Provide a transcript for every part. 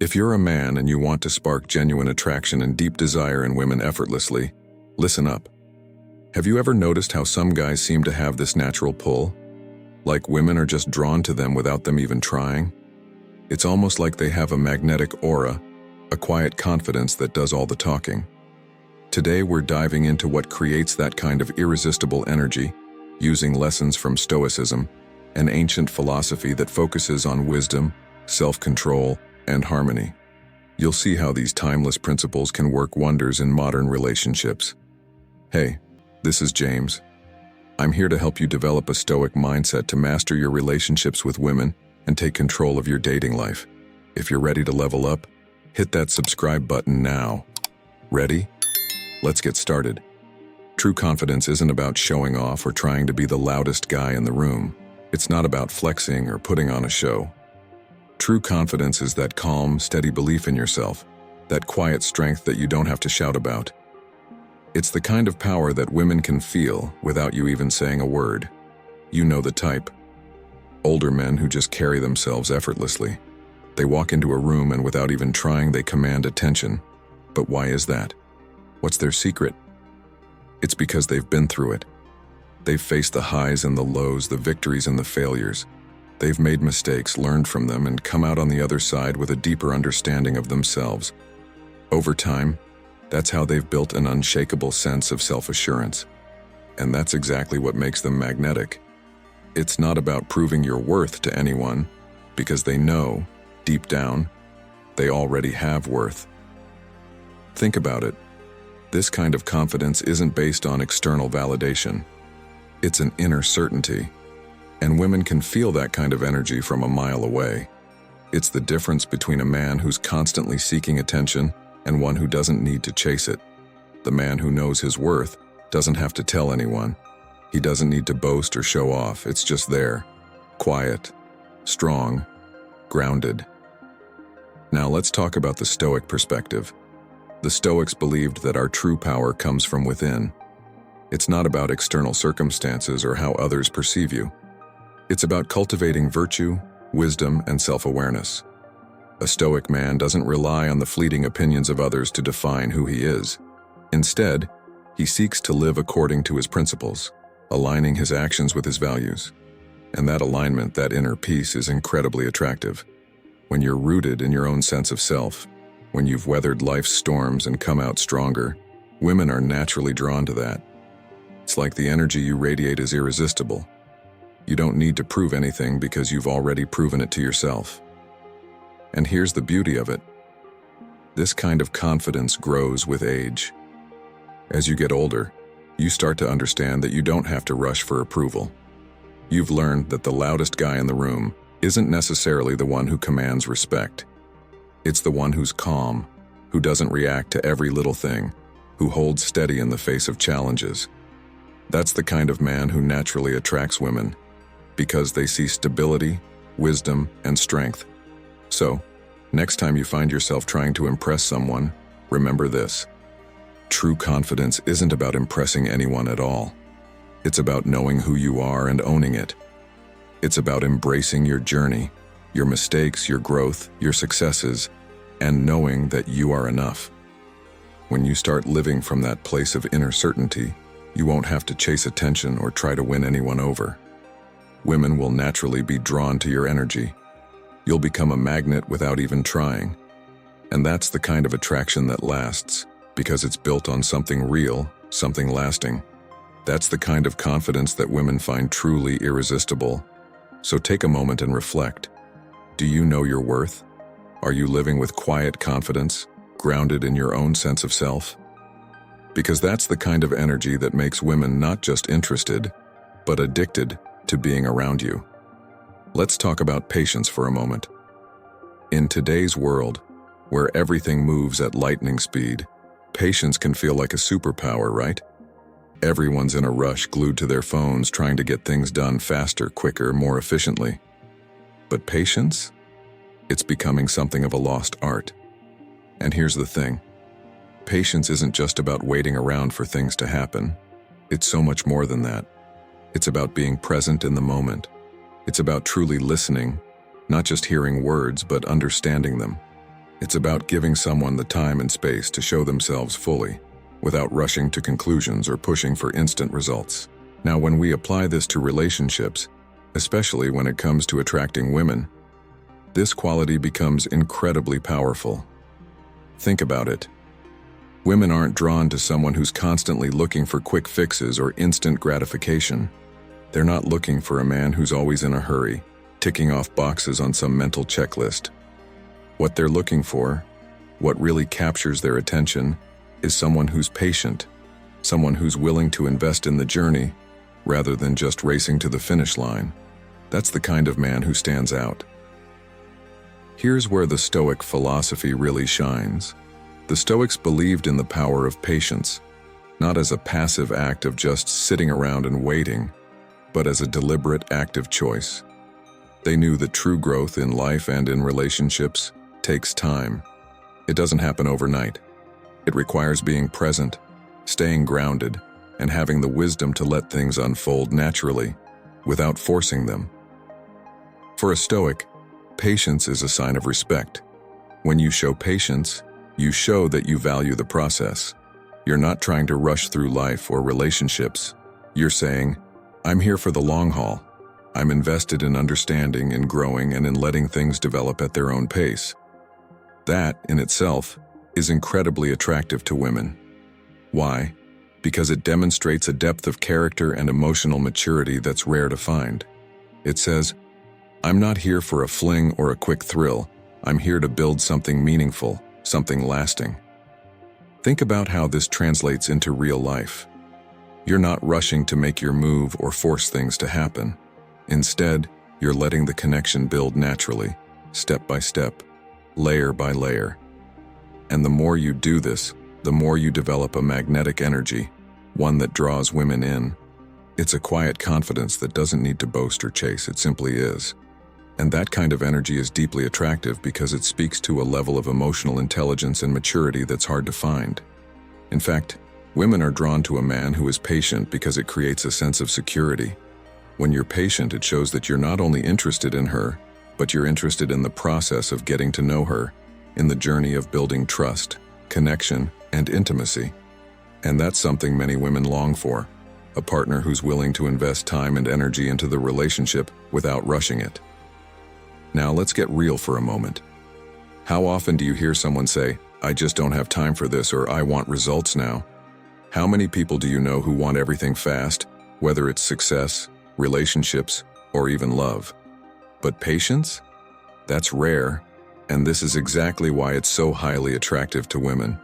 If you're a man and you want to spark genuine attraction and deep desire in women effortlessly, listen up. Have you ever noticed how some guys seem to have this natural pull? Like women are just drawn to them without them even trying? It's almost like they have a magnetic aura, a quiet confidence that does all the talking. Today we're diving into what creates that kind of irresistible energy, using lessons from Stoicism, an ancient philosophy that focuses on wisdom, self-control, and harmony. You'll see how these timeless principles can work wonders in modern relationships. Hey, this is James. I'm here to help you develop a Stoic mindset to master your relationships with women and take control of your dating life. If you're ready to level up, hit that subscribe button now. Ready? Let's get started. True confidence isn't about showing off or trying to be the loudest guy in the room. It's not about flexing or putting on a show. True confidence is that calm, steady belief in yourself, that quiet strength that you don't have to shout about. It's the kind of power that women can feel without you even saying a word. You know the type. Older men who just carry themselves effortlessly. They walk into a room and without even trying, they command attention. But why is that? What's their secret? It's because they've been through it. They've faced the highs and the lows, the victories and the failures. They've made mistakes, learned from them, and come out on the other side with a deeper understanding of themselves. Over time, that's how they've built an unshakable sense of self-assurance. And that's exactly what makes them magnetic. It's not about proving your worth to anyone, because they know, deep down, they already have worth. Think about it. This kind of confidence isn't based on external validation. It's an inner certainty. And women can feel that kind of energy from a mile away. It's the difference between a man who's constantly seeking attention and one who doesn't need to chase it. The man who knows his worth doesn't have to tell anyone. He doesn't need to boast or show off. It's just there. Quiet, strong, grounded. Now let's talk about the Stoic perspective. The Stoics believed that our true power comes from within. It's not about external circumstances or how others perceive you. It's about cultivating virtue, wisdom, and self-awareness. A Stoic man doesn't rely on the fleeting opinions of others to define who he is. Instead, he seeks to live according to his principles, aligning his actions with his values. And that alignment, that inner peace, is incredibly attractive. When you're rooted in your own sense of self, when you've weathered life's storms and come out stronger, women are naturally drawn to that. It's like the energy you radiate is irresistible. You don't need to prove anything because you've already proven it to yourself. And here's the beauty of it. This kind of confidence grows with age. As you get older, you start to understand that you don't have to rush for approval. You've learned that the loudest guy in the room isn't necessarily the one who commands respect. It's the one who's calm, who doesn't react to every little thing, who holds steady in the face of challenges. That's the kind of man who naturally attracts women, because they see stability, wisdom, and strength. So, next time you find yourself trying to impress someone, remember this. True confidence isn't about impressing anyone at all. It's about knowing who you are and owning it. It's about embracing your journey, your mistakes, your growth, your successes, and knowing that you are enough. When you start living from that place of inner certainty, you won't have to chase attention or try to win anyone over. Women will naturally be drawn to your energy. You'll become a magnet without even trying. And that's the kind of attraction that lasts, because it's built on something real, something lasting. That's the kind of confidence that women find truly irresistible. So take a moment and reflect. Do you know your worth? Are you living with quiet confidence, grounded in your own sense of self? Because that's the kind of energy that makes women not just interested, but addicted to being around you. Let's talk about patience for a moment. In today's world, where everything moves at lightning speed, patience can feel like a superpower, right? Everyone's in a rush, glued to their phones, trying to get things done faster, quicker, more efficiently. But patience? It's becoming something of a lost art. And here's the thing. Patience isn't just about waiting around for things to happen. It's so much more than that. It's about being present in the moment. It's about truly listening, not just hearing words, but understanding them. It's about giving someone the time and space to show themselves fully, without rushing to conclusions or pushing for instant results. Now, when we apply this to relationships, especially when it comes to attracting women, this quality becomes incredibly powerful. Think about it. Women aren't drawn to someone who's constantly looking for quick fixes or instant gratification. They're not looking for a man who's always in a hurry, ticking off boxes on some mental checklist. What they're looking for, what really captures their attention, is someone who's patient, someone who's willing to invest in the journey rather than just racing to the finish line. That's the kind of man who stands out. Here's where the Stoic philosophy really shines. The Stoics believed in the power of patience, not as a passive act of just sitting around and waiting, but as a deliberate active choice. They knew that true growth in life and in relationships takes time. It doesn't happen overnight. It requires being present, staying grounded, and having the wisdom to let things unfold naturally, without forcing them. For a Stoic, patience is a sign of respect. When you show patience, you show that you value the process. You're not trying to rush through life or relationships. You're saying, I'm here for the long haul. I'm invested in understanding, in growing, and in letting things develop at their own pace. That, in itself, is incredibly attractive to women. Why? Because it demonstrates a depth of character and emotional maturity that's rare to find. It says, I'm not here for a fling or a quick thrill. I'm here to build something meaningful, something lasting. Think about how this translates into real life. You're not rushing to make your move or force things to happen. Instead, you're letting the connection build naturally, step by step, layer by layer. And the more you do this, the more you develop a magnetic energy, one that draws women in. It's a quiet confidence that doesn't need to boast or chase, it simply is. And that kind of energy is deeply attractive because it speaks to a level of emotional intelligence and maturity that's hard to find. In fact, women are drawn to a man who is patient because it creates a sense of security. When you're patient, it shows that you're not only interested in her, but you're interested in the process of getting to know her, in the journey of building trust, connection, and intimacy. And that's something many women long for, a partner who's willing to invest time and energy into the relationship without rushing it. Now let's get real for a moment. How often do you hear someone say, I just don't have time for this, or I want results now? How many people do you know who want everything fast, whether it's success, relationships, or even love? But patience? That's rare, and this is exactly why it's so highly attractive to women.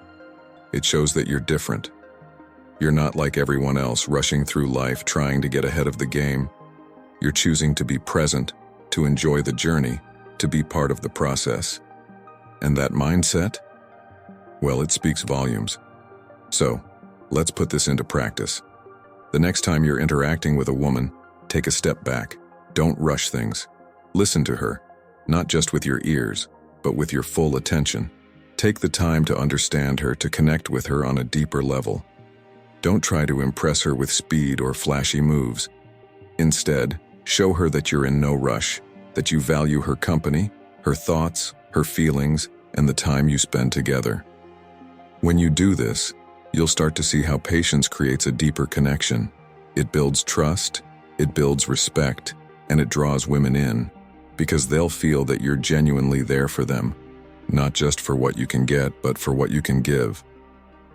It shows that you're different. You're not like everyone else rushing through life trying to get ahead of the game. You're choosing to be present, to enjoy the journey, to be part of the process. And that mindset? Well, it speaks volumes. So, let's put this into practice. The next time you're interacting with a woman, take a step back. Don't rush things. Listen to her, not just with your ears, but with your full attention. Take the time to understand her, to connect with her on a deeper level. Don't try to impress her with speed or flashy moves. Instead, show her that you're in no rush, that you value her company, her thoughts, her feelings, and the time you spend together. When you do this, you'll start to see how patience creates a deeper connection. It builds trust, it builds respect, and it draws women in, because they'll feel that you're genuinely there for them, not just for what you can get, but for what you can give.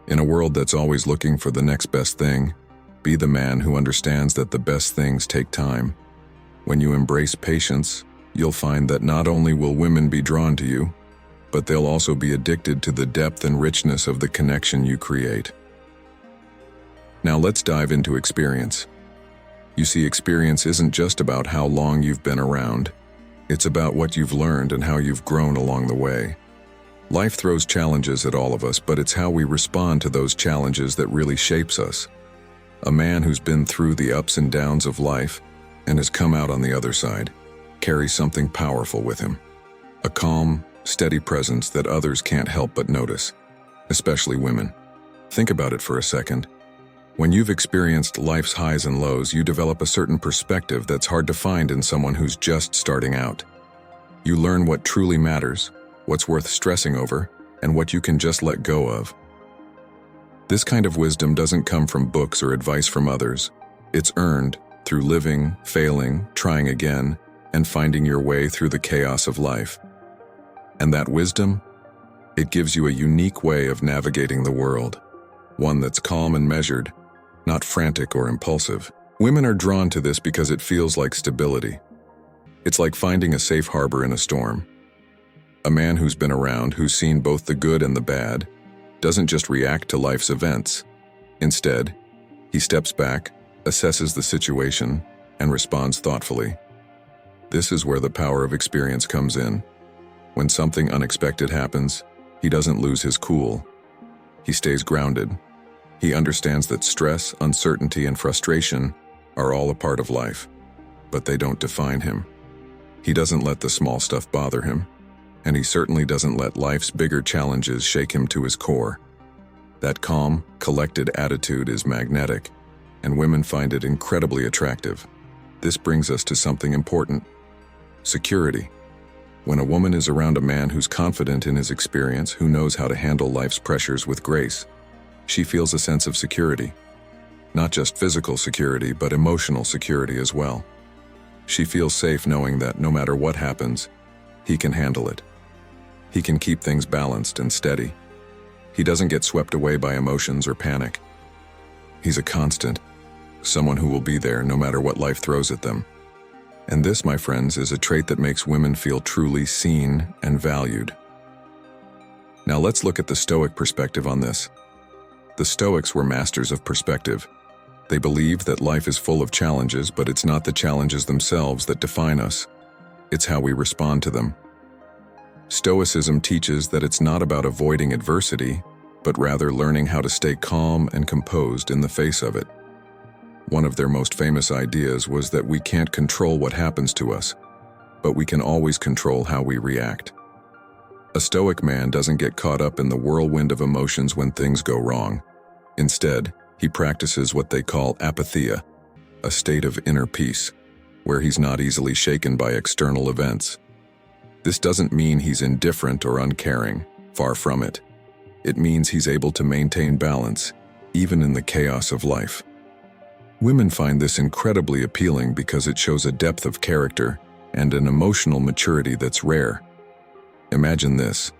In a world that's always looking for the next best thing, be the man who understands that the best things take time. When you embrace patience, you'll find that not only will women be drawn to you, but they'll also be addicted to the depth and richness of the connection you create. Now let's dive into experience. You see, experience isn't just about how long you've been around. It's about what you've learned and how you've grown along the way. Life throws challenges at all of us, but it's how we respond to those challenges that really shapes us. A man who's been through the ups and downs of life and has come out on the other side carries something powerful with him. A calm, steady presence that others can't help but notice, especially women. Think about it for a second. When you've experienced life's highs and lows, you develop a certain perspective that's hard to find in someone who's just starting out. You learn what truly matters, what's worth stressing over, and what you can just let go of. This kind of wisdom doesn't come from books or advice from others. It's earned through living, failing, trying again, and finding your way through the chaos of life. And that wisdom? It gives you a unique way of navigating the world, one that's calm and measured, not frantic or impulsive. Women are drawn to this because it feels like stability. It's like finding a safe harbor in a storm. A man who's been around, who's seen both the good and the bad, doesn't just react to life's events. Instead, he steps back, assesses the situation, and responds thoughtfully. This is where the power of experience comes in. When something unexpected happens, he doesn't lose his cool. He stays grounded. He understands that stress, uncertainty, and frustration are all a part of life, but they don't define him. He doesn't let the small stuff bother him, and he certainly doesn't let life's bigger challenges shake him to his core. That calm, collected attitude is magnetic, and women find it incredibly attractive. This brings us to something important: security. When a woman is around a man who's confident in his experience, who knows how to handle life's pressures with grace, she feels a sense of security. Not just physical security, but emotional security as well. She feels safe knowing that no matter what happens, he can handle it. He can keep things balanced and steady. He doesn't get swept away by emotions or panic. He's a constant, someone who will be there no matter what life throws at them. And this, my friends, is a trait that makes women feel truly seen and valued. Now let's look at the Stoic perspective on this. The Stoics were masters of perspective. They believed that life is full of challenges, but it's not the challenges themselves that define us. It's how we respond to them. Stoicism teaches that it's not about avoiding adversity, but rather learning how to stay calm and composed in the face of it. One of their most famous ideas was that we can't control what happens to us, but we can always control how we react. A Stoic man doesn't get caught up in the whirlwind of emotions when things go wrong. Instead, he practices what they call apatheia, a state of inner peace, where he's not easily shaken by external events. This doesn't mean he's indifferent or uncaring, far from it. It means he's able to maintain balance, even in the chaos of life. Women find this incredibly appealing because it shows a depth of character and an emotional maturity that's rare. Imagine this.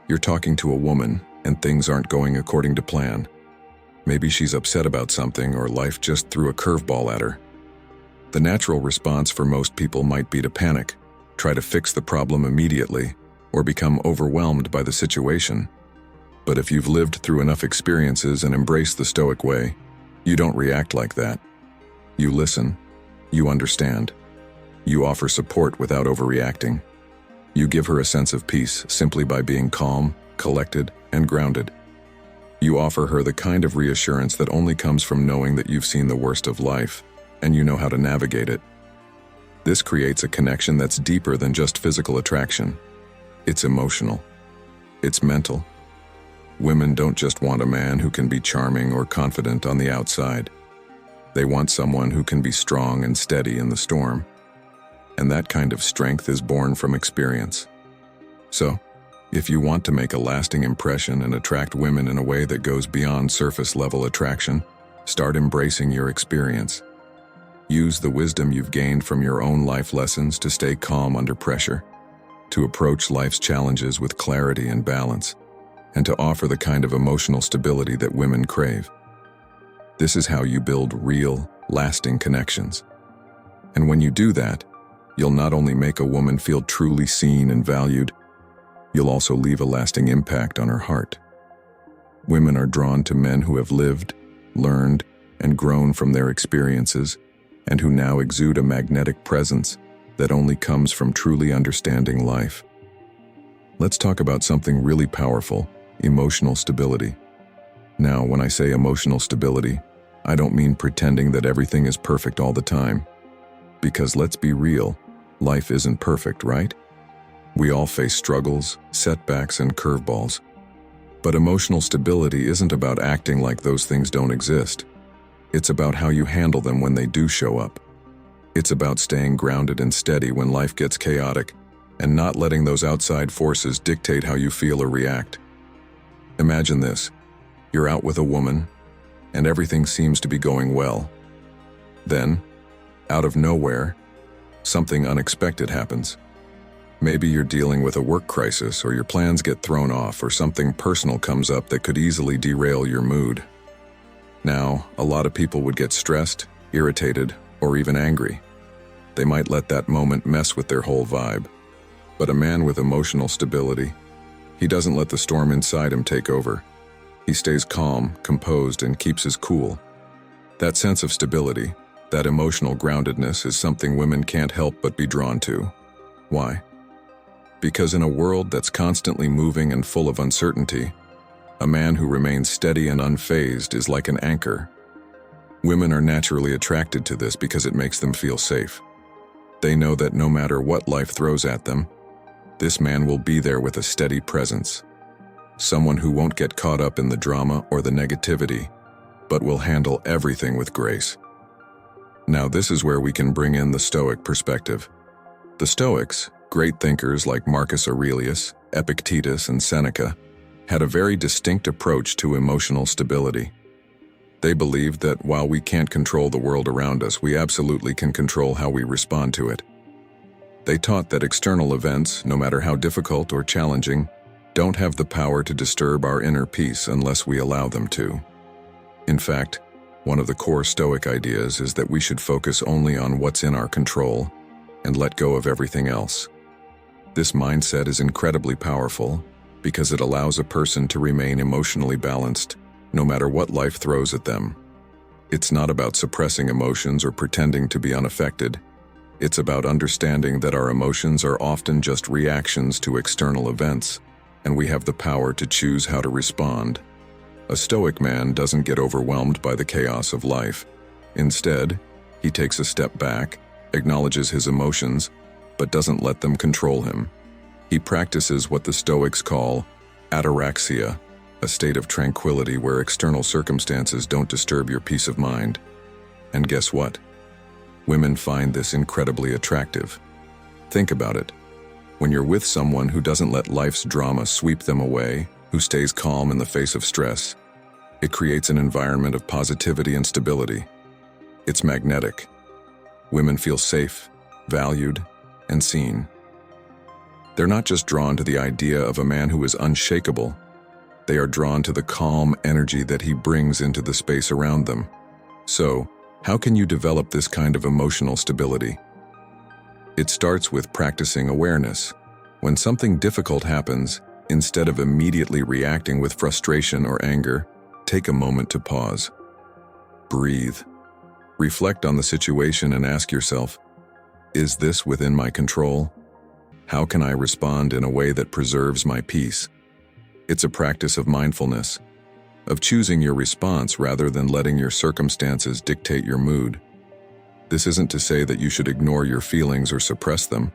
You're talking to a woman, and things aren't going according to plan. Maybe she's upset about something, or life just threw a curveball at her. The natural response for most people might be to panic, try to fix the problem immediately, or become overwhelmed by the situation. But if you've lived through enough experiences and embraced the Stoic way, you don't react like that. You listen. You understand. You offer support without overreacting. You give her a sense of peace simply by being calm, collected, and grounded. You offer her the kind of reassurance that only comes from knowing that you've seen the worst of life, and you know how to navigate it. This creates a connection that's deeper than just physical attraction. It's emotional. It's mental. Women don't just want a man who can be charming or confident on the outside. They want someone who can be strong and steady in the storm. And that kind of strength is born from experience. So, if you want to make a lasting impression and attract women in a way that goes beyond surface-level attraction, start embracing your experience. Use the wisdom you've gained from your own life lessons to stay calm under pressure, to approach life's challenges with clarity and balance, and to offer the kind of emotional stability that women crave. This is how you build real, lasting connections. And when you do that, you'll not only make a woman feel truly seen and valued, you'll also leave a lasting impact on her heart. Women are drawn to men who have lived, learned, and grown from their experiences, and who now exude a magnetic presence that only comes from truly understanding life. Let's talk about something really powerful: emotional stability. Now, when I say emotional stability, I don't mean pretending that everything is perfect all the time. Because let's be real, life isn't perfect, right? We all face struggles, setbacks, and curveballs. But emotional stability isn't about acting like those things don't exist. It's about how you handle them when they do show up. It's about staying grounded and steady when life gets chaotic, and not letting those outside forces dictate how you feel or react. Imagine this. You're out with a woman, and everything seems to be going well. Then, out of nowhere, something unexpected happens. Maybe you're dealing with a work crisis, or your plans get thrown off, or something personal comes up that could easily derail your mood. Now, a lot of people would get stressed, irritated, or even angry. They might let that moment mess with their whole vibe. But a man with emotional stability, he doesn't let the storm inside him take over. He stays calm, composed, and keeps his cool. That sense of stability, that emotional groundedness, is something women can't help but be drawn to. Why? Because in a world that's constantly moving and full of uncertainty, a man who remains steady and unfazed is like an anchor. Women are naturally attracted to this because it makes them feel safe. They know that no matter what life throws at them, this man will be there with a steady presence. Someone who won't get caught up in the drama or the negativity, but will handle everything with grace. Now this is where we can bring in the Stoic perspective. The Stoics, great thinkers like Marcus Aurelius, Epictetus, and Seneca, had a very distinct approach to emotional stability. They believed that while we can't control the world around us, we absolutely can control how we respond to it. They taught that external events, no matter how difficult or challenging, don't have the power to disturb our inner peace unless we allow them to. In fact, one of the core Stoic ideas is that we should focus only on what's in our control and let go of everything else. This mindset is incredibly powerful because it allows a person to remain emotionally balanced no matter what life throws at them. It's not about suppressing emotions or pretending to be unaffected. It's about understanding that our emotions are often just reactions to external events, and we have the power to choose how to respond. A Stoic man doesn't get overwhelmed by the chaos of life. Instead, he takes a step back, acknowledges his emotions, but doesn't let them control him. He practices what the Stoics call ataraxia, a state of tranquility where external circumstances don't disturb your peace of mind. And guess what? Women find this incredibly attractive. Think about it. When you're with someone who doesn't let life's drama sweep them away, who stays calm in the face of stress, it creates an environment of positivity and stability. It's magnetic. Women feel safe, valued, and seen. They're not just drawn to the idea of a man who is unshakable. They are drawn to the calm energy that he brings into the space around them. So, how can you develop this kind of emotional stability? It starts with practicing awareness. When something difficult happens, instead of immediately reacting with frustration or anger, take a moment to pause. Breathe. Reflect on the situation and ask yourself, is this within my control? How can I respond in a way that preserves my peace? It's a practice of mindfulness, of choosing your response rather than letting your circumstances dictate your mood. This isn't to say that you should ignore your feelings or suppress them.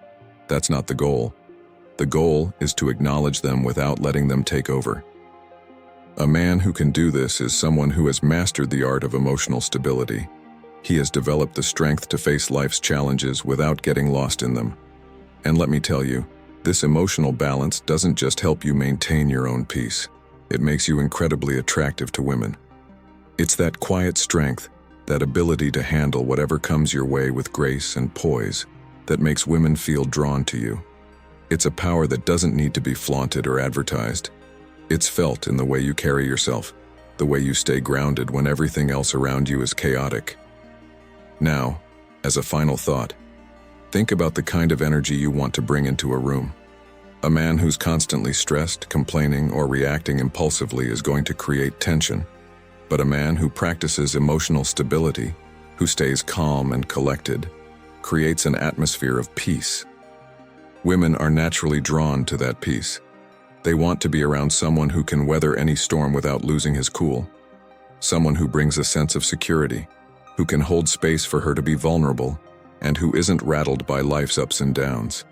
That's not the goal. The goal is to acknowledge them without letting them take over. A man who can do this is someone who has mastered the art of emotional stability. He has developed the strength to face life's challenges without getting lost in them. And let me tell you, this emotional balance doesn't just help you maintain your own peace. It makes you incredibly attractive to women. It's that quiet strength, that ability to handle whatever comes your way with grace and poise, that makes women feel drawn to you. It's a power that doesn't need to be flaunted or advertised. It's felt in the way you carry yourself, the way you stay grounded when everything else around you is chaotic. Now, as a final thought, think about the kind of energy you want to bring into a room. A man who's constantly stressed, complaining, or reacting impulsively is going to create tension. But a man who practices emotional stability, who stays calm and collected, creates an atmosphere of peace. Women are naturally drawn to that peace. They want to be around someone who can weather any storm without losing his cool. Someone who brings a sense of security, who can hold space for her to be vulnerable, and who isn't rattled by life's ups and downs.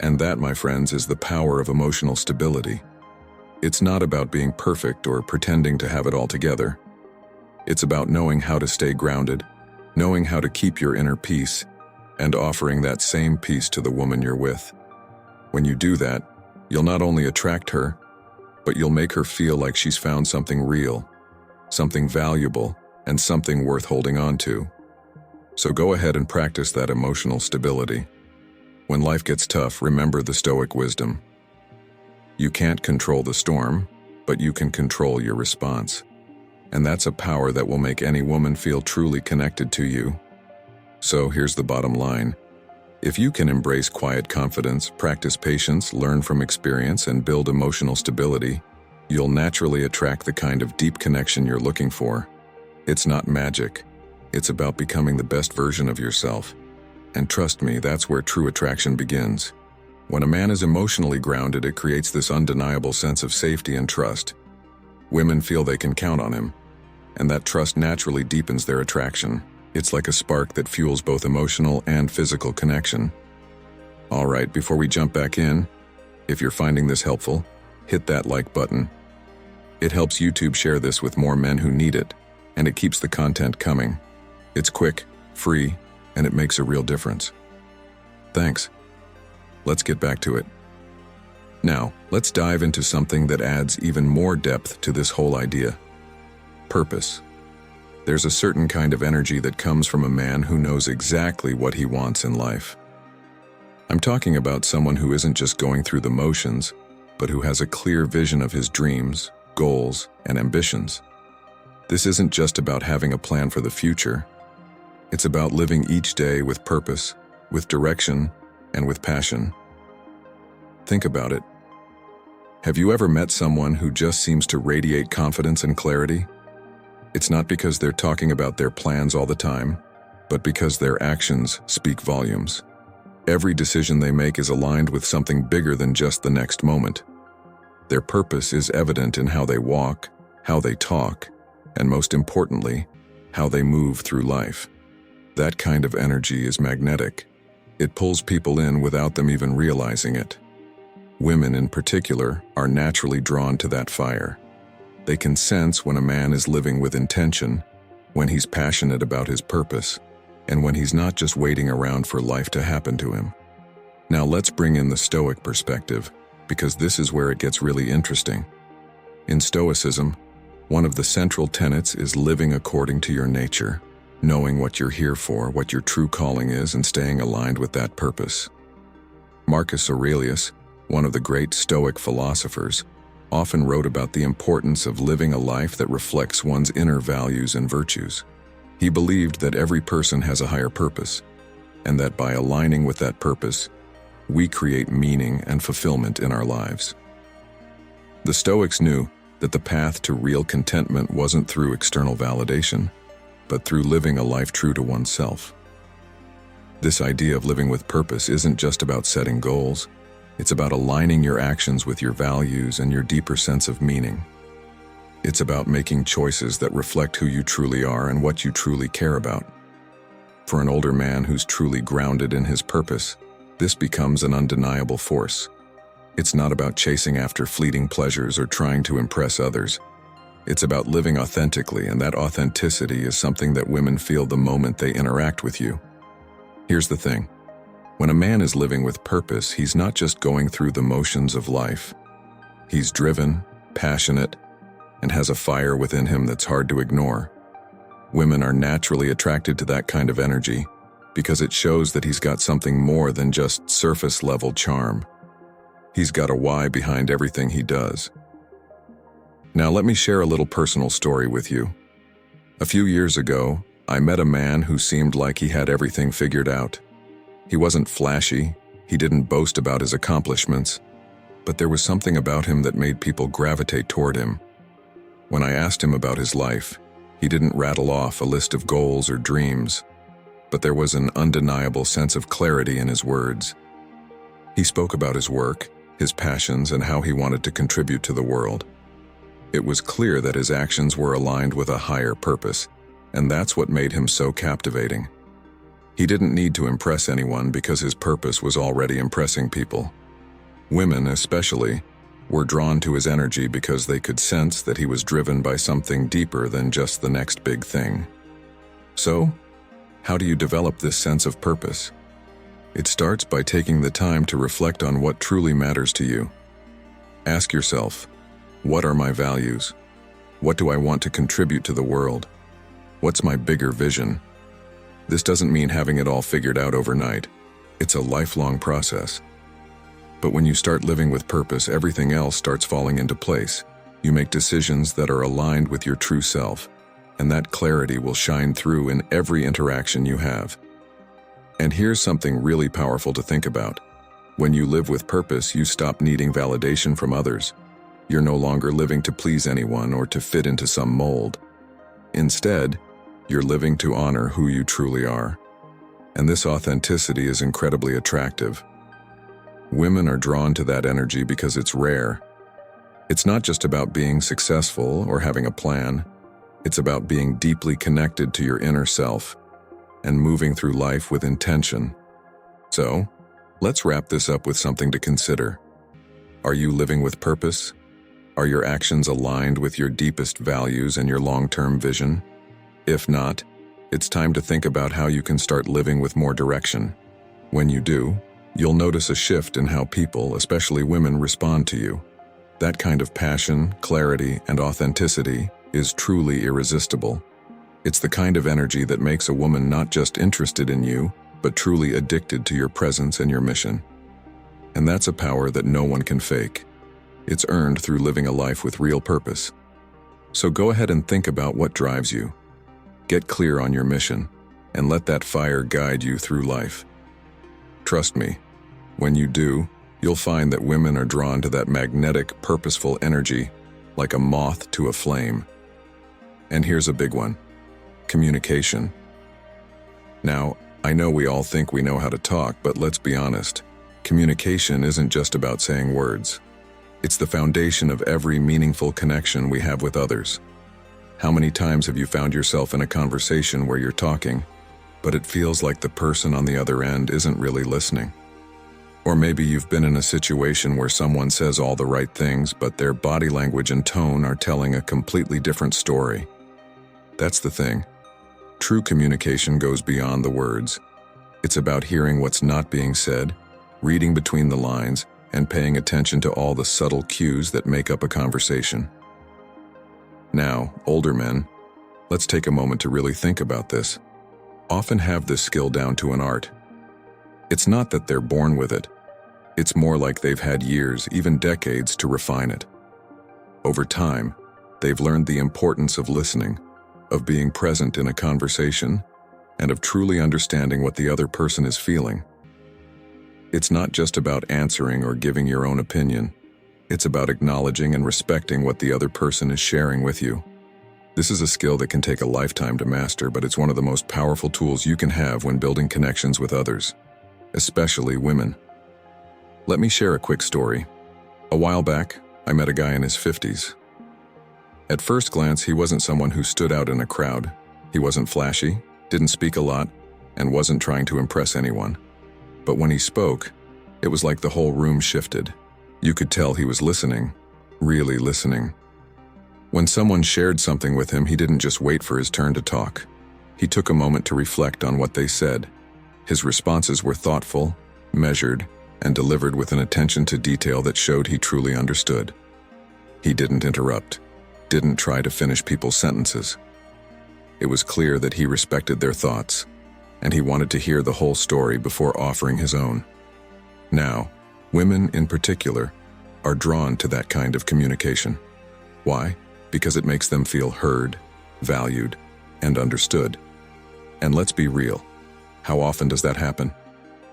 And that, my friends, is the power of emotional stability. It's not about being perfect or pretending to have it all together. It's about knowing how to stay grounded, knowing how to keep your inner peace, and offering that same peace to the woman you're with. When you do that, you'll not only attract her, but you'll make her feel like she's found something real, something valuable, and something worth holding on to. So go ahead and practice that emotional stability. When life gets tough, remember the Stoic wisdom. You can't control the storm, but you can control your response. And that's a power that will make any woman feel truly connected to you. So here's the bottom line. If you can embrace quiet confidence, practice patience, learn from experience, and build emotional stability, you'll naturally attract the kind of deep connection you're looking for. It's not magic. It's about becoming the best version of yourself. And trust me, that's where true attraction begins. When a man is emotionally grounded, it creates this undeniable sense of safety and trust. Women feel they can count on him, and that trust naturally deepens their attraction. It's like a spark that fuels both emotional and physical connection. All right, before we jump back in, if you're finding this helpful, hit that like button. It helps YouTube share this with more men who need it, and it keeps the content coming. It's quick, free, and it makes a real difference. Thanks. Let's get back to it. Now, let's dive into something that adds even more depth to this whole idea. Purpose. There's a certain kind of energy that comes from a man who knows exactly what he wants in life. I'm talking about someone who isn't just going through the motions, but who has a clear vision of his dreams, goals, and ambitions. This isn't just about having a plan for the future. It's about living each day with purpose, with direction, and with passion. Think about it. Have you ever met someone who just seems to radiate confidence and clarity? It's not because they're talking about their plans all the time, but because their actions speak volumes. Every decision they make is aligned with something bigger than just the next moment. Their purpose is evident in how they walk, how they talk, and most importantly, how they move through life. That kind of energy is magnetic. It pulls people in without them even realizing it. Women in particular are naturally drawn to that fire. They can sense when a man is living with intention, when he's passionate about his purpose, and when he's not just waiting around for life to happen to him. Now let's bring in the Stoic perspective, because this is where it gets really interesting. In Stoicism, one of the central tenets is living according to your nature, knowing what you're here for, what your true calling is, and staying aligned with that purpose. Marcus Aurelius, one of the great Stoic philosophers, often wrote about the importance of living a life that reflects one's inner values and virtues. He believed that every person has a higher purpose, and that by aligning with that purpose, we create meaning and fulfillment in our lives. The Stoics knew that the path to real contentment wasn't through external validation, but through living a life true to oneself. This idea of living with purpose isn't just about setting goals. It's about aligning your actions with your values and your deeper sense of meaning. It's about making choices that reflect who you truly are and what you truly care about. For an older man who's truly grounded in his purpose, this becomes an undeniable force. It's not about chasing after fleeting pleasures or trying to impress others. It's about living authentically, and that authenticity is something that women feel the moment they interact with you. Here's the thing. When a man is living with purpose, he's not just going through the motions of life. He's driven, passionate, and has a fire within him that's hard to ignore. Women are naturally attracted to that kind of energy because it shows that he's got something more than just surface-level charm. He's got a why behind everything he does. Now let me share a little personal story with you. A few years ago, I met a man who seemed like he had everything figured out. He wasn't flashy, he didn't boast about his accomplishments, but there was something about him that made people gravitate toward him. When I asked him about his life, he didn't rattle off a list of goals or dreams, but there was an undeniable sense of clarity in his words. He spoke about his work, his passions, and how he wanted to contribute to the world. It was clear that his actions were aligned with a higher purpose, and that's what made him so captivating. He didn't need to impress anyone because his purpose was already impressing people. Women, especially, were drawn to his energy because they could sense that he was driven by something deeper than just the next big thing. So, how do you develop this sense of purpose? It starts by taking the time to reflect on what truly matters to you. Ask yourself, what are my values? What do I want to contribute to the world? What's my bigger vision? This doesn't mean having it all figured out overnight. It's a lifelong process. But when you start living with purpose, everything else starts falling into place. You make decisions that are aligned with your true self, and that clarity will shine through in every interaction you have. And here's something really powerful to think about. When you live with purpose, you stop needing validation from others. You're no longer living to please anyone or to fit into some mold. Instead, you're living to honor who you truly are. And this authenticity is incredibly attractive. Women are drawn to that energy because it's rare. It's not just about being successful or having a plan. It's about being deeply connected to your inner self and moving through life with intention. So, let's wrap this up with something to consider. Are you living with purpose? Are your actions aligned with your deepest values and your long-term vision? If not, it's time to think about how you can start living with more direction. When you do, you'll notice a shift in how people, especially women, respond to you. That kind of passion, clarity, and authenticity is truly irresistible. It's the kind of energy that makes a woman not just interested in you, but truly addicted to your presence and your mission. And that's a power that no one can fake. It's earned through living a life with real purpose. So go ahead and think about what drives you. Get clear on your mission, and let that fire guide you through life. Trust me, when you do, you'll find that women are drawn to that magnetic, purposeful energy, like a moth to a flame. And here's a big one: communication. Now, I know we all think we know how to talk, but let's be honest. Communication isn't just about saying words. It's the foundation of every meaningful connection we have with others. How many times have you found yourself in a conversation where you're talking, but it feels like the person on the other end isn't really listening? Or maybe you've been in a situation where someone says all the right things, but their body language and tone are telling a completely different story. That's the thing. True communication goes beyond the words. It's about hearing what's not being said, reading between the lines, and paying attention to all the subtle cues that make up a conversation. Now, older men, let's take a moment to really think about this. Often have this skill down to an art. It's not that they're born with it. It's more like they've had years, even decades, to refine it. Over time, they've learned the importance of listening, of being present in a conversation, and of truly understanding what the other person is feeling. It's not just about answering or giving your own opinion. It's about acknowledging and respecting what the other person is sharing with you. This is a skill that can take a lifetime to master, but it's one of the most powerful tools you can have when building connections with others, especially women. Let me share a quick story. A while back, I met a guy in his 50s. At first glance, he wasn't someone who stood out in a crowd. He wasn't flashy, didn't speak a lot, and wasn't trying to impress anyone. But when he spoke, it was like the whole room shifted. You could tell he was listening, really listening. When someone shared something with him, he didn't just wait for his turn to talk. He took a moment to reflect on what they said. His responses were thoughtful, measured, and delivered with an attention to detail that showed he truly understood. He didn't interrupt, didn't try to finish people's sentences. It was clear that he respected their thoughts, and he wanted to hear the whole story before offering his own. Now, women in particular are drawn to that kind of communication. Why? Because it makes them feel heard, valued, and understood. And let's be real. How often does that happen?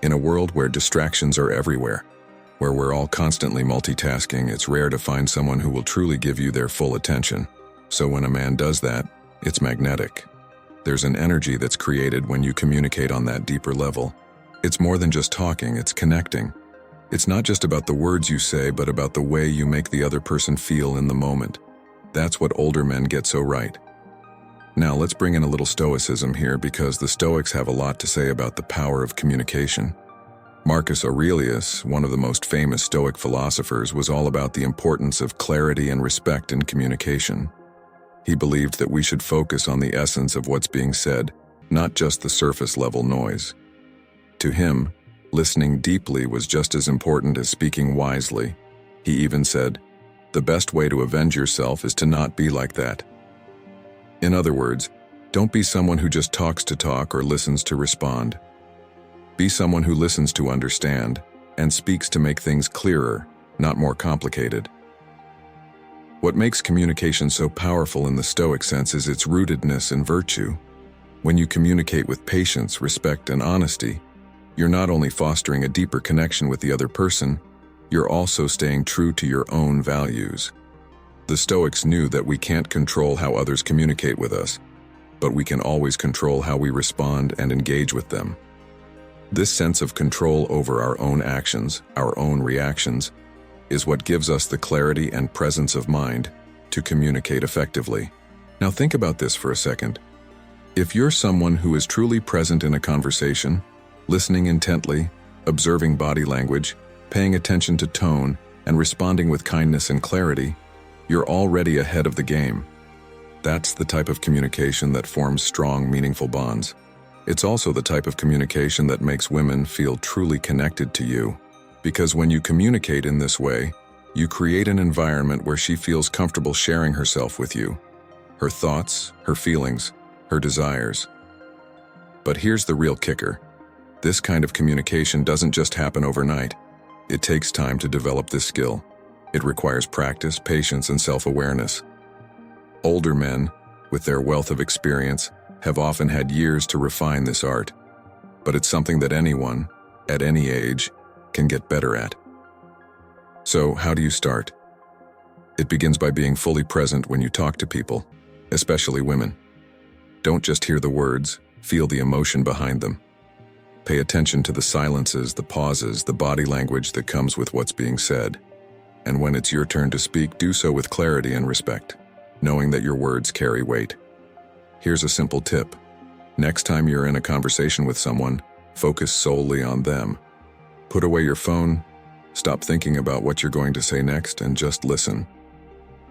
In a world where distractions are everywhere, where we're all constantly multitasking, it's rare to find someone who will truly give you their full attention. So when a man does that, it's magnetic. There's an energy that's created when you communicate on that deeper level. It's more than just talking, it's connecting. It's not just about the words you say, but about the way you make the other person feel in the moment. That's what older men get so right. Now let's bring in a little Stoicism here, because the Stoics have a lot to say about the power of communication. Marcus Aurelius, one of the most famous Stoic philosophers, was all about the importance of clarity and respect in communication. He believed that we should focus on the essence of what's being said, not just the surface-level noise. To him, Listening deeply was just as important as speaking wisely. He even said, "The best way to avenge yourself is to not be like that." In other words, don't be someone who just talks to talk or listens to respond. Be someone who listens to understand and speaks to make things clearer, not more complicated. What makes communication so powerful in the Stoic sense is its rootedness in virtue. When you communicate with patience, respect, and honesty, you're not only fostering a deeper connection with the other person, you're also staying true to your own values. The Stoics knew that we can't control how others communicate with us, but we can always control how we respond and engage with them. This sense of control over our own actions, our own reactions, is what gives us the clarity and presence of mind to communicate effectively. Now think about this for a second. If you're someone who is truly present in a conversation, listening intently, observing body language, paying attention to tone, and responding with kindness and clarity, you're already ahead of the game. That's the type of communication that forms strong, meaningful bonds. It's also the type of communication that makes women feel truly connected to you. Because when you communicate in this way, you create an environment where she feels comfortable sharing herself with you, her thoughts, her feelings, her desires. But here's the real kicker. This kind of communication doesn't just happen overnight. It takes time to develop this skill. It requires practice, patience, and self-awareness. Older men, with their wealth of experience, have often had years to refine this art. But it's something that anyone, at any age, can get better at. So, how do you start? It begins by being fully present when you talk to people, especially women. Don't just hear the words, feel the emotion behind them. Pay attention to the silences, the pauses, the body language that comes with what's being said. And when it's your turn to speak, do so with clarity and respect, knowing that your words carry weight. Here's a simple tip. Next time you're in a conversation with someone, focus solely on them. Put away your phone, stop thinking about what you're going to say next, and just listen.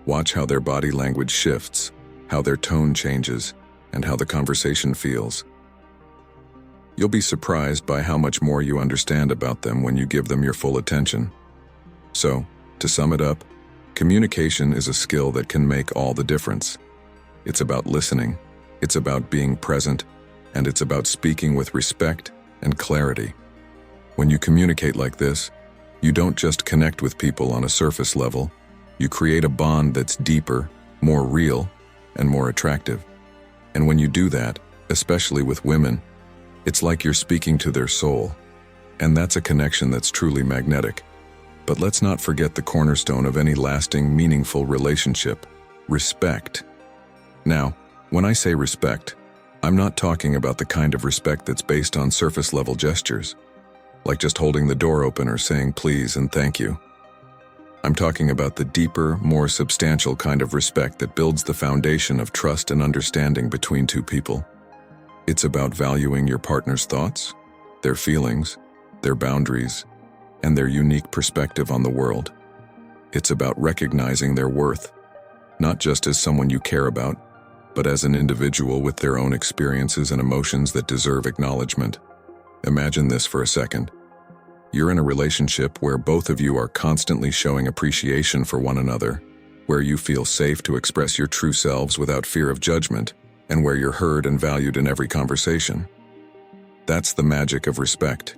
Watch how their body language shifts, how their tone changes, and how the conversation feels. You'll be surprised by how much more you understand about them when you give them your full attention. So, to sum it up, communication is a skill that can make all the difference. It's about listening, it's about being present, and it's about speaking with respect and clarity. When you communicate like this, you don't just connect with people on a surface level, you create a bond that's deeper, more real, and more attractive. And when you do that, especially with women, it's like you're speaking to their soul. And that's a connection that's truly magnetic. But let's not forget the cornerstone of any lasting, meaningful relationship: respect. Now, when I say respect, I'm not talking about the kind of respect that's based on surface-level gestures, like just holding the door open or saying please and thank you. I'm talking about the deeper, more substantial kind of respect that builds the foundation of trust and understanding between two people. It's about valuing your partner's thoughts, their feelings, their boundaries, and their unique perspective on the world. It's about recognizing their worth, not just as someone you care about, but as an individual with their own experiences and emotions that deserve acknowledgement. Imagine this for a second. You're in a relationship where both of you are constantly showing appreciation for one another, where you feel safe to express your true selves without fear of judgment, and where you're heard and valued in every conversation. That's the magic of respect.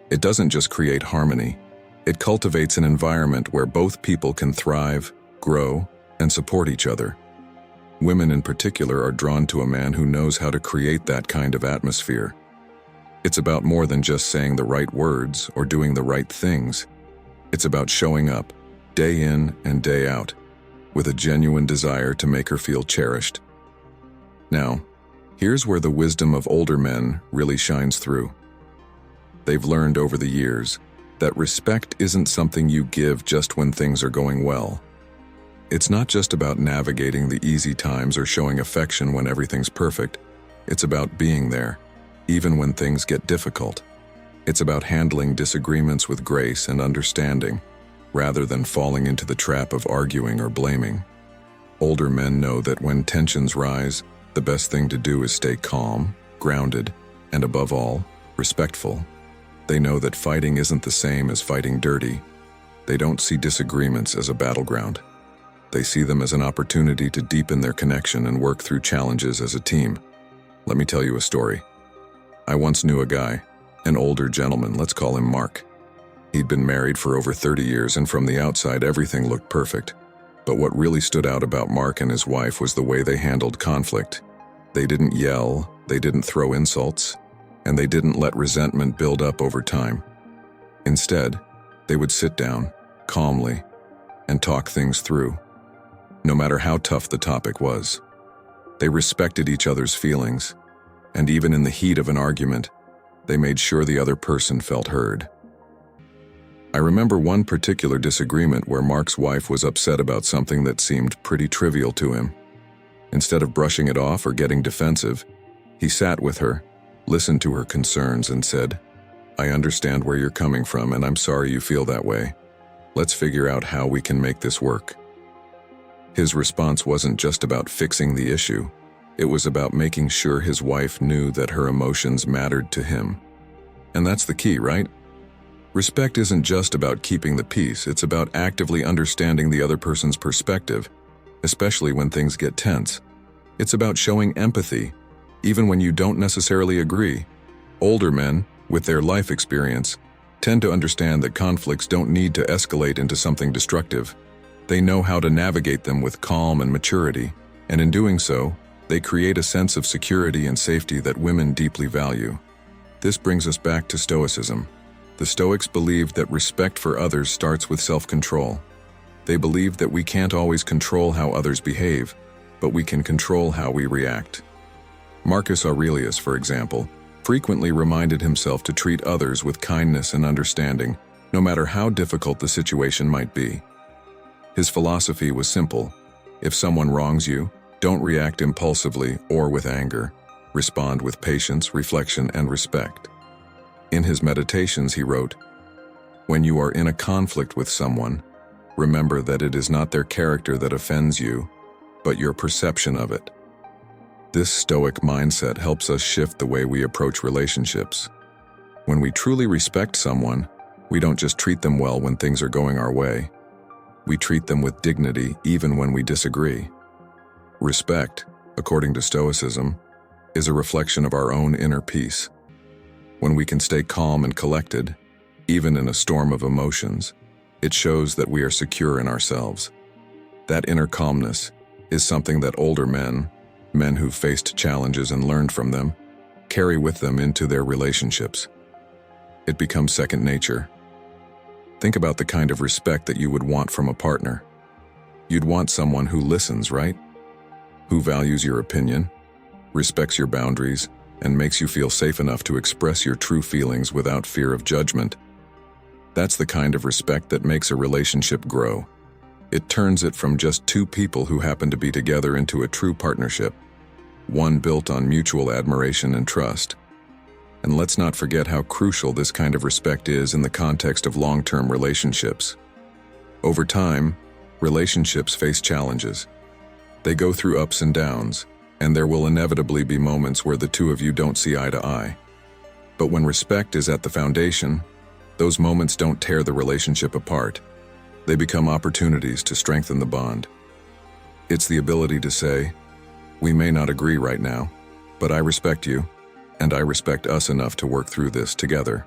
It doesn't just create harmony, it cultivates an environment where both people can thrive, grow, and support each other. Women in particular are drawn to a man who knows how to create that kind of atmosphere. It's about more than just saying the right words or doing the right things. It's about showing up, day in and day out, with a genuine desire to make her feel cherished. Now, here's where the wisdom of older men really shines through. They've learned over the years that respect isn't something you give just when things are going well. It's not just about navigating the easy times or showing affection when everything's perfect. It's about being there, even when things get difficult. It's about handling disagreements with grace and understanding, rather than falling into the trap of arguing or blaming. Older men know that when tensions rise, the best thing to do is stay calm, grounded, and above all, respectful. They know that fighting isn't the same as fighting dirty. They don't see disagreements as a battleground. They see them as an opportunity to deepen their connection and work through challenges as a team. Let me tell you a story. I once knew a guy, an older gentleman, let's call him Mark. He'd been married for over 30 years, and from the outside everything looked perfect. But what really stood out about Mark and his wife was the way they handled conflict. They didn't yell, they didn't throw insults, and they didn't let resentment build up over time. Instead, they would sit down, calmly, and talk things through, no matter how tough the topic was. They respected each other's feelings, and even in the heat of an argument, they made sure the other person felt heard. I remember one particular disagreement where Mark's wife was upset about something that seemed pretty trivial to him. Instead of brushing it off or getting defensive, he sat with her, listened to her concerns, and said, "I understand where you're coming from, and I'm sorry you feel that way. Let's figure out how we can make this work." His response wasn't just about fixing the issue. It was about making sure his wife knew that her emotions mattered to him. And that's the key, right? Respect isn't just about keeping the peace, it's about actively understanding the other person's perspective, especially when things get tense. It's about showing empathy, even when you don't necessarily agree. Older men, with their life experience, tend to understand that conflicts don't need to escalate into something destructive. They know how to navigate them with calm and maturity, and in doing so, they create a sense of security and safety that women deeply value. This brings us back to Stoicism. The Stoics believed that respect for others starts with self-control. They believed that we can't always control how others behave, but we can control how we react. Marcus Aurelius, for example, frequently reminded himself to treat others with kindness and understanding, no matter how difficult the situation might be. His philosophy was simple. If someone wrongs you, don't react impulsively or with anger. Respond with patience, reflection, and respect. In his meditations, he wrote, "When you are in a conflict with someone, remember that it is not their character that offends you, but your perception of it." This Stoic mindset helps us shift the way we approach relationships. When we truly respect someone, we don't just treat them well when things are going our way. We treat them with dignity even when we disagree. Respect, according to Stoicism, is a reflection of our own inner peace. When we can stay calm and collected, even in a storm of emotions, it shows that we are secure in ourselves. That inner calmness is something that older men who've faced challenges and learned from them, carry with them into their relationships. It becomes second nature. Think about the kind of respect that you would want from a partner. You'd want someone who listens, right? Who values your opinion, respects your boundaries, and makes you feel safe enough to express your true feelings without fear of judgment. That's the kind of respect that makes a relationship grow. It turns it from just two people who happen to be together into a true partnership, one built on mutual admiration and trust. And let's not forget how crucial this kind of respect is in the context of long-term relationships. Over time, relationships face challenges. They go through ups and downs, and there will inevitably be moments where the two of you don't see eye to eye. But when respect is at the foundation, those moments don't tear the relationship apart. They become opportunities to strengthen the bond. It's the ability to say, "We may not agree right now, but I respect you, and I respect us enough to work through this together."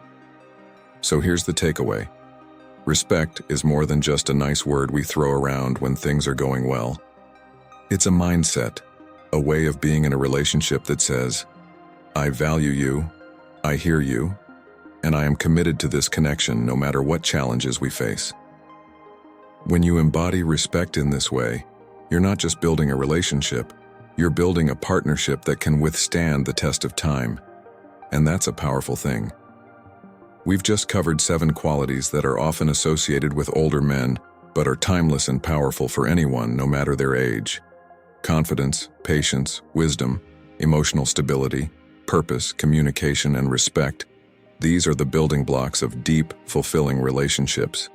So here's the takeaway. Respect is more than just a nice word we throw around when things are going well. It's a mindset, a way of being in a relationship that says, "I value you, I hear you, and I am committed to this connection no matter what challenges we face." When you embody respect in this way, you're not just building a relationship, you're building a partnership that can withstand the test of time. And that's a powerful thing. We've just covered 7 qualities that are often associated with older men, but are timeless and powerful for anyone, no matter their age. Confidence, patience, wisdom, emotional stability, purpose, communication, and respect. These are the building blocks of deep, fulfilling relationships.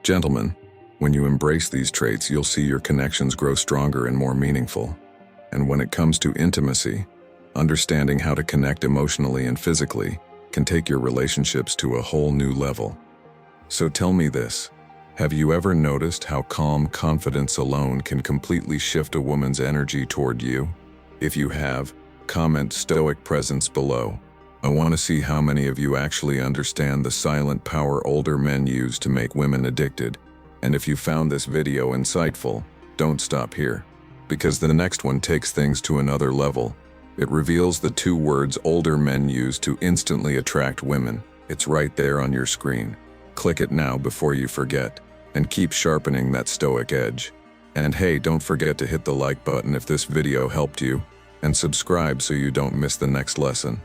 Gentlemen, when you embrace these traits, you'll see your connections grow stronger and more meaningful. And when it comes to intimacy, understanding how to connect emotionally and physically, can take your relationships to a whole new level. So tell me this, have you ever noticed how calm confidence alone can completely shift a woman's energy toward you? If you have, comment Stoic presence below. I want to see how many of you actually understand the silent power older men use to make women addicted. And if you found this video insightful, don't stop here, because the next one takes things to another level. It reveals the 2 words older men use to instantly attract women. It's right there on your screen. Click it now before you forget, and keep sharpening that Stoic edge. And hey, don't forget to hit the like button if this video helped you, and subscribe so you don't miss the next lesson.